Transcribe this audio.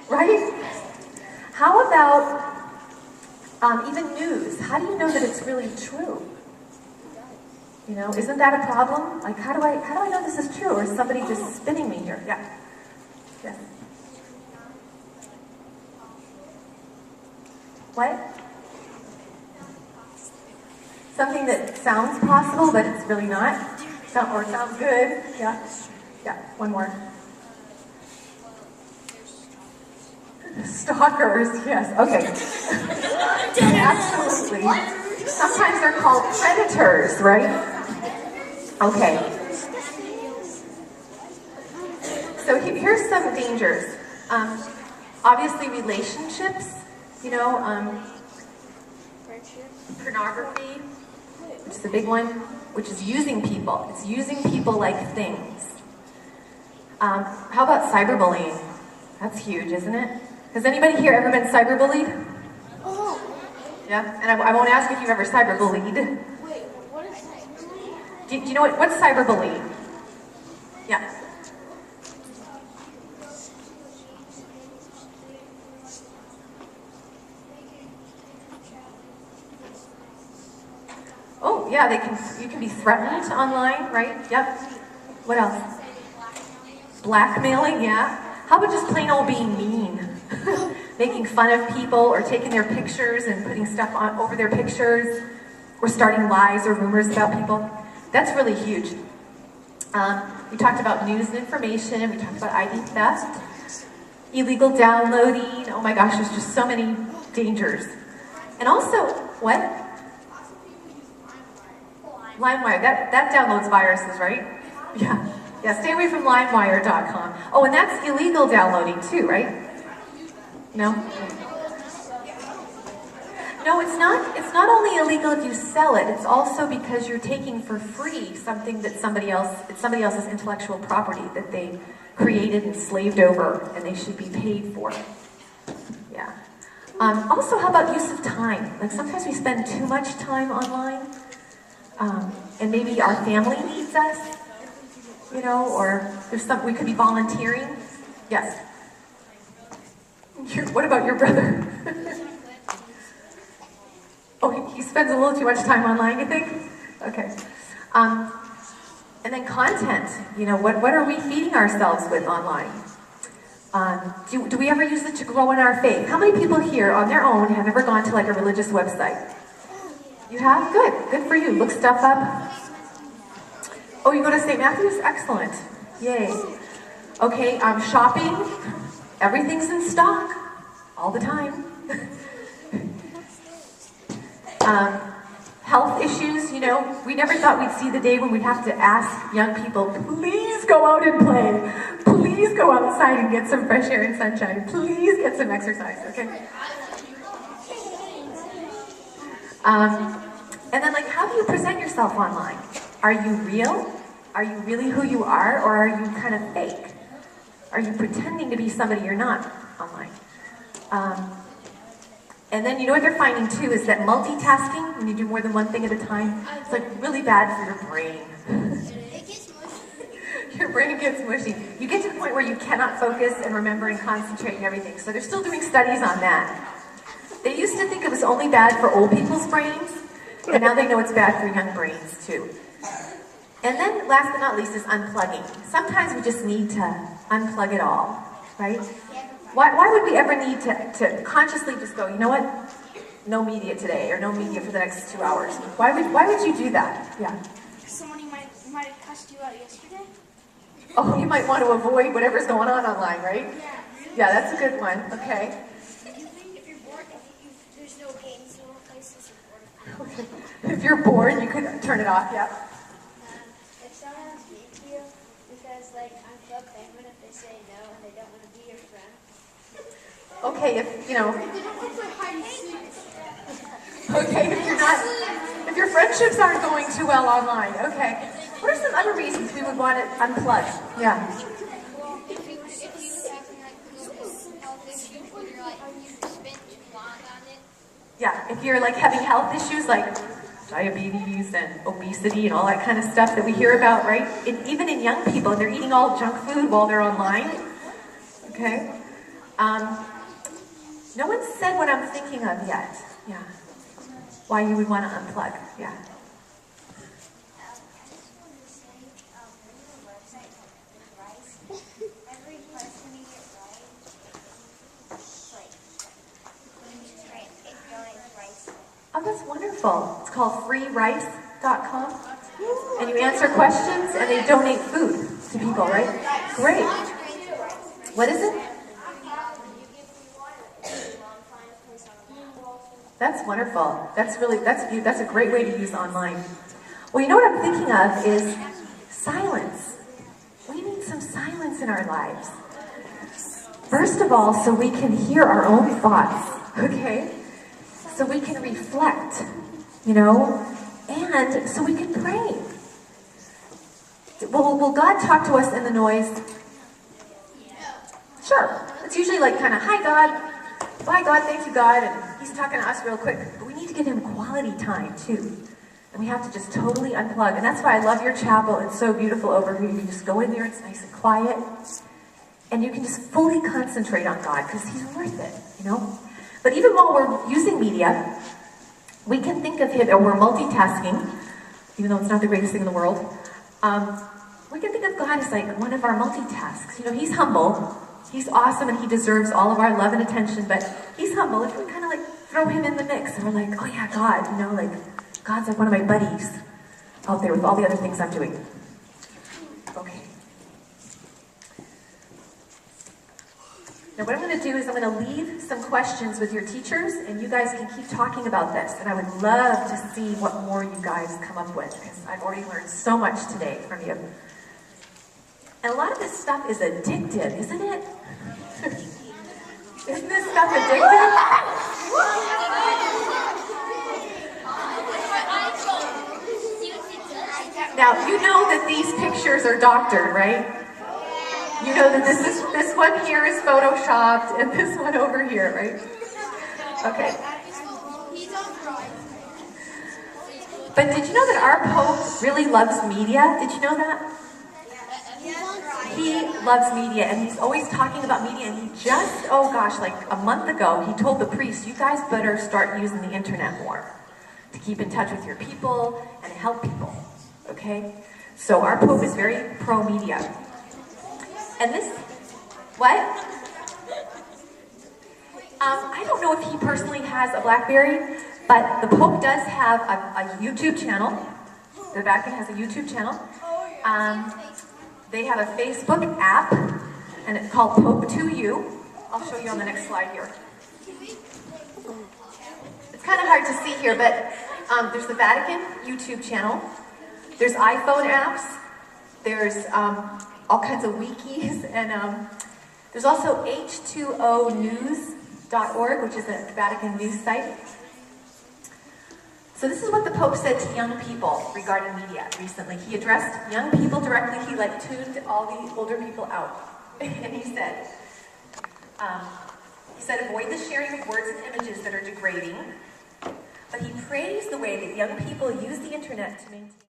right? How about even news? How do you know that it's really true? You know, isn't that a problem? Like, how do I know this is true? Or is somebody just spinning me here? Yeah. Yes. What? Something that sounds possible, but it's really not? Or sounds good? Yeah. Yeah, one more. Stalkers, yes, okay. Absolutely. Sometimes they're called predators, right? Okay. So here's some dangers. Obviously relationships, you know, pornography, which is a big one, which is using people. It's using people like things. How about cyberbullying? That's huge, isn't it? Has anybody here ever been cyberbullied? Yeah? And I won't ask if you've ever cyberbullied. Wait, what is cyberbullying? Do you know what's cyberbullying? Yeah. Oh, yeah, you can be threatened online, right? Yep. What else? Blackmailing, yeah. How about just plain old being mean? Making fun of people or taking their pictures and putting stuff over their pictures or starting lies or rumors about people. That's really huge. We talked about news and information. We talked about ID theft, illegal downloading. Oh my gosh, there's just so many dangers. And also, what? LimeWire, that downloads viruses, right? Yeah. Yeah, stay away from LimeWire.com. Oh, and that's illegal downloading too, right? No? No, it's not. It's not only illegal if you sell it, it's also because you're taking for free something that it's somebody else's intellectual property that they created and slaved over, and they should be paid for. Yeah. Also, how about use of time? Like sometimes we spend too much time online, and maybe our family needs us, you know, or we could be volunteering. Yes. What about your brother? Oh, he spends a little too much time online, you think? Okay. And then content. You know, what are we feeding ourselves with online? Do we ever use it to grow in our faith? How many people here on their own have ever gone to like a religious website? You have? Good. Good for you. Look stuff up. Oh, you go to St. Matthew's? Excellent. Yay. Okay, shopping. Everything's in stock. All the time. Health issues, you know, we never thought we'd see the day when we'd have to ask young people, please go out and play. Please go outside and get some fresh air and sunshine. Please get some exercise, okay? And then, like, how do you present yourself online? Are you real? Are you really who you are, or are you kind of fake? Are you pretending to be somebody you're not online? And then you know what they're finding too is that multitasking, when you do more than one thing at a time, it's like really bad for your brain. Your brain gets mushy. You get to the point where you cannot focus and remember and concentrate and everything. So they're still doing studies on that. They used to think it was only bad for old people's brains, and now they know it's bad for young brains too. And then last but not least is unplugging. Sometimes we just need to unplug it all, right? Why would we ever need to consciously just go, you know what? No media today, or no media for the next 2 hours. Why would you do that? Yeah. Somebody might have cussed you out yesterday. Oh, you might want to avoid whatever's going on online, right? Yeah. Yeah, that's a good one. Okay. If you're bored, if there's no games, no places you're bored. Okay. If you're bored, you could turn it off. Yeah. If someone's mean to you, because like I'm Club Penguin, if they say no and they don't want to be your friend. Okay, if, you know. Okay, if your friendships aren't going too well online, okay. What are some other reasons we would want it unplugged? Yeah. Well, if you having like health issues where you're like you spend too long on it. Yeah, if you're like having health issues like diabetes and obesity and all that kind of stuff that we hear about, right? Even in young people, they're eating all junk food while they're online. Okay. No one said what I'm thinking of yet. Yeah. Why you would want to unplug. Yeah. Oh, that's wonderful. It's called freerice.com. And you answer questions and they donate food to people, right? Great. What is it? That's wonderful. That's a great way to use online. Well, you know what I'm thinking of is silence. We need some silence in our lives. First of all, so we can hear our own thoughts, okay? So we can reflect, you know, and so we can pray. Will God talk to us in the noise? Sure. It's usually like kind of, hi God, bye God, thank you God, and he's talking to us real quick. But we need to give him quality time too. And we have to just totally unplug. And that's why I love your chapel. It's so beautiful over here. You can just go in there, it's nice and quiet. And you can just fully concentrate on God because he's worth it, you know? But even while we're using media, we can think of him, or we're multitasking, even though it's not the greatest thing in the world. We can think of God as like one of our multitasks. You know, he's humble, he's awesome, and he deserves all of our love and attention, but he's humble. If we kind of like throw him in the mix, and we're like, oh yeah, God, you know, like, God's like one of my buddies out there with all the other things I'm doing. Okay. Now what I'm going to do is I'm going to leave some questions with your teachers, and you guys can keep talking about this. And I would love to see what more you guys come up with, because I've already learned so much today from you. And a lot of this stuff is addictive, isn't it? Isn't this stuff addictive? Now, you know that these pictures are doctored, right? You know that this one here is photoshopped and this one over here, right? Okay. But did you know that our Pope really loves media? Did you know that? He loves media, and he's always talking about media, and he just, oh gosh, like a month ago, he told the priests, you guys better start using the internet more to keep in touch with your people and help people, okay? So our Pope is very pro-media. And this, what? I don't know if he personally has a BlackBerry, but the Pope does have a YouTube channel. The Vatican has a YouTube channel. They have a Facebook app, and it's called Pope2U. I'll show you on the next slide here. It's kind of hard to see here, but there's the Vatican YouTube channel. There's iPhone apps. There's all kinds of wikis, and there's also h2onews.org, which is a Vatican news site. So this is what the Pope said to young people regarding media recently. He addressed young people directly. He tuned all the older people out. And he said, avoid the sharing of words and images that are degrading. But he praised the way that young people use the internet to maintain